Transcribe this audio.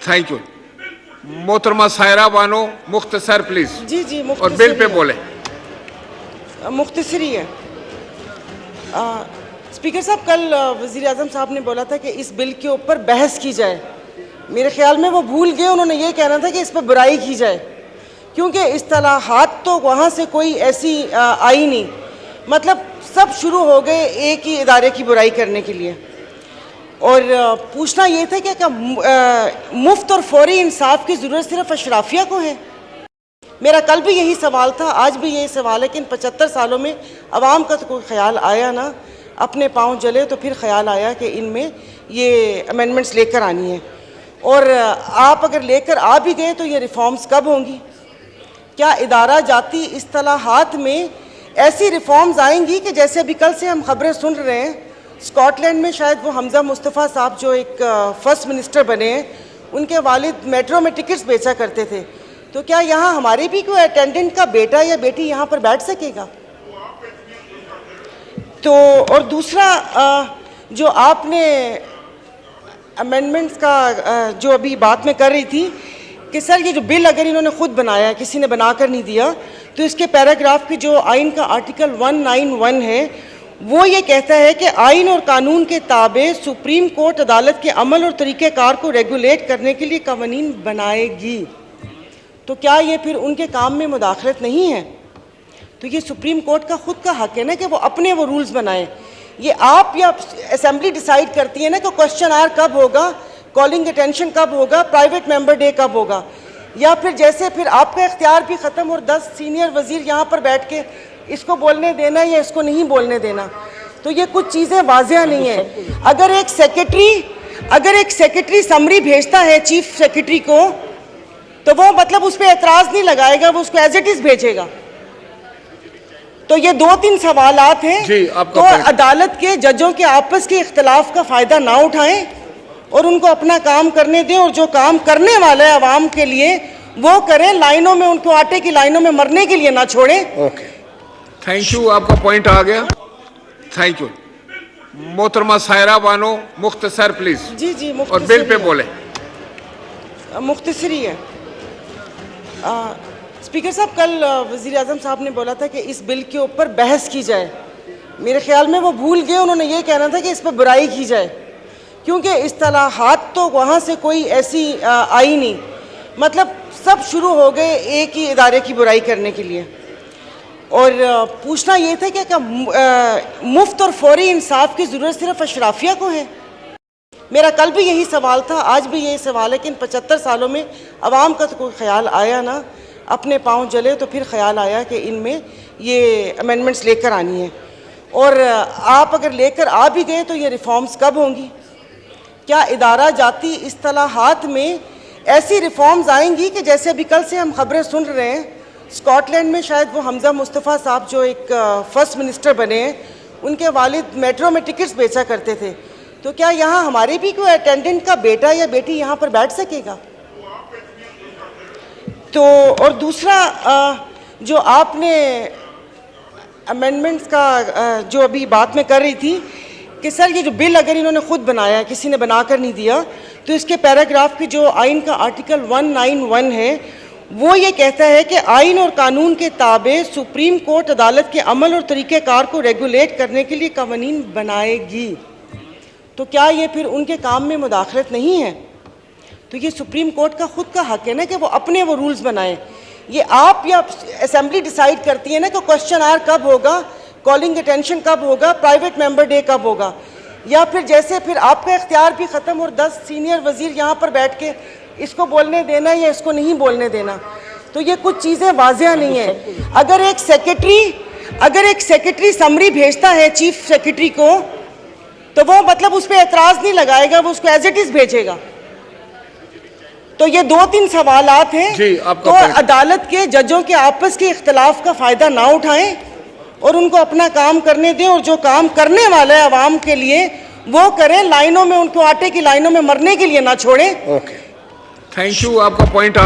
Thank you. मोहतरमा सायरा बानो मुख्तसर please. जी जी और बिल पे बोले। मुख्तसरी है। स्पीकर साहब, कल वज़ीर आज़म साहब ने बोला था कि इस बिल के ऊपर बहस की जाए। मेरे ख्याल में वो भूल गए, उन्होंने ये कहना था कि इस पर बुराई की जाए, क्योंकि इस्तिलाहात तो वहाँ से कोई ऐसी आई नहीं। मतलब सब शुरू हो गए एक ही इदारे की बुराई करने के लिए। और पूछना ये था कि क्या मुफ्त और फौरी इंसाफ की ज़रूरत सिर्फ अशराफिया को है? मेरा कल भी यही सवाल था, आज भी यही सवाल है कि इन 75 सालों में अवाम का तो कोई ख्याल आया ना। अपने पाँव जले तो फिर ख्याल आया कि इनमें ये अमेंडमेंट्स लेकर आनी है। और आप अगर लेकर आ भी गए तो ये रिफॉर्म्स कब होंगी? क्या इदारा जाती इस्तिलाहात में ऐसी रिफॉर्म्स आएंगी कि जैसे अभी कल से हम खबरें सुन रहे हैं, स्कॉटलैंड में शायद वो हमजा मुस्तफ़ा साहब जो एक फर्स्ट मिनिस्टर बने हैं, उनके वालिद मेट्रो में टिकट्स बेचा करते थे। तो क्या यहाँ हमारे भी कोई अटेंडेंट का बेटा या बेटी यहाँ पर बैठ सकेगा? तो और दूसरा, जो आपने अमेंडमेंट्स का जो अभी बात में कर रही थी कि सर ये जो बिल अगर इन्होंने खुद बनाया, किसी ने बनाकर नहीं दिया, तो इसके पैराग्राफ की जो आइन का आर्टिकल 191 है वो ये कहता है कि आइन और कानून के ताबे सुप्रीम कोर्ट अदालत के अमल और तरीक़ेकार को रेगुलेट करने के लिए कवानीन बनाएगी। तो क्या ये फिर उनके काम में मुदाखलत नहीं है? तो ये सुप्रीम कोर्ट का खुद का हक है ना कि वो अपने वो रूल्स बनाए। ये आप या असेंबली डिसाइड करती है ना कि क्वेश्चन आवर कब होगा, कॉलिंग अटेंशन कब होगा, प्राइवेट मेंबर डे कब होगा, या फिर जैसे फिर आपका इख्तियार भी ख़त्म और 10 सीनियर वजीर यहाँ पर बैठ के इसको बोलने देना या इसको नहीं बोलने देना। तो ये कुछ चीज़ें वाज़ेह नहीं है। अगर एक सेक्रेटरी समरी भेजता है चीफ सेक्रेटरी को, तो वो मतलब उस पर एतराज़ नहीं लगाएगा, वो उसको एज इट इज़ भेजेगा। तो ये 2-3 सवालात हैं। तो अदालत के जजों के आपस के इख्तलाफ का फ़ायदा ना उठाएं और उनको अपना काम करने दें, और जो काम करने वाला है आवाम के लिए वो करें। लाइनों में उनको आटे की लाइनों में मरने के लिए ना छोड़ें। ओके, थैंक यू, आपका पॉइंट आ गया। Thank you. मोहतरमा सायरा बानो मुख्तसर प्लीज। जी जी और बिल पे बोले। मुख्तसरी है। स्पीकर साहब, कल वज़ीर आज़म साहब ने बोला था कि इस बिल के ऊपर बहस की जाए। मेरे ख्याल में वो भूल गए, उन्होंने ये कहना था कि इस पर बुराई की जाए, क्योंकि इस्तिलाहात तो वहाँ से कोई ऐसी आई नहीं। मतलब सब शुरू हो गए एक ही इदारे की बुराई करने के लिए। और पूछना ये था कि क्या मुफ्त और फौरी इंसाफ की ज़रूरत सिर्फ अशराफिया को है? मेरा कल भी यही सवाल था, आज भी यही सवाल है कि इन 75 सालों में अवाम का तो कोई ख्याल आया ना। अपने पाँव जले तो फिर ख्याल आया कि इनमें ये अमेंडमेंट्स लेकर आनी है। और आप अगर लेकर आ भी गए तो ये रिफॉर्म्स कब होंगी? क्या इदारा जाती इस्तिलाहात में ऐसी रिफॉर्म्स आएंगी कि जैसे अभी कल से हम खबरें सुन रहे हैं, स्कॉटलैंड में शायद वो हमजा मुस्तफ़ा साहब जो एक फर्स्ट मिनिस्टर बने हैं, उनके वालिद मेट्रो में टिकट्स बेचा करते थे। तो क्या यहाँ हमारे भी कोई अटेंडेंट का बेटा या बेटी यहाँ पर बैठ सकेगा? तो और दूसरा, जो आपने अमेंडमेंट्स का जो अभी बात में कर रही थी कि सर ये जो बिल अगर इन्होंने खुद बनाया, किसी ने बनाकर नहीं दिया, तो इसके पैराग्राफ की जो आइन का आर्टिकल 191 है वो ये कहता है कि आइन और कानून के ताबे सुप्रीम कोर्ट अदालत के अमल और तरीक़ेकार को रेगुलेट करने के लिए कवानीन बनाएगी। तो क्या ये फिर उनके काम में मुदाखलत नहीं है? तो ये सुप्रीम कोर्ट का खुद का हक है ना कि वो अपने वो रूल्स बनाए। ये आप या असेंबली डिसाइड करती है ना कि क्वेश्चन आवर कब होगा, कॉलिंग अटेंशन कब होगा, प्राइवेट मेंबर डे कब होगा, या फिर जैसे फिर आपका इख्तियार भी ख़त्म और 10 सीनियर वजीर यहाँ पर बैठ के इसको बोलने देना या इसको नहीं बोलने देना। तो ये कुछ चीज़ें वाज़ेह नहीं है। अगर एक सेक्रेटरी समरी भेजता है चीफ सेक्रेटरी को, तो वो मतलब उस पर एतराज़ नहीं लगाएगा, वो उसको एज इट इज़ भेजेगा। तो ये 2-3 सवालात हैं। तो अदालत के जजों के आपस के इख्तलाफ का फ़ायदा ना उठाएं और उनको अपना काम करने दें, और जो काम करने वाला है आवाम के लिए वो करें। लाइनों में उनको आटे की लाइनों में मरने के लिए ना छोड़ें। ओके, थैंक यू, आपका पॉइंट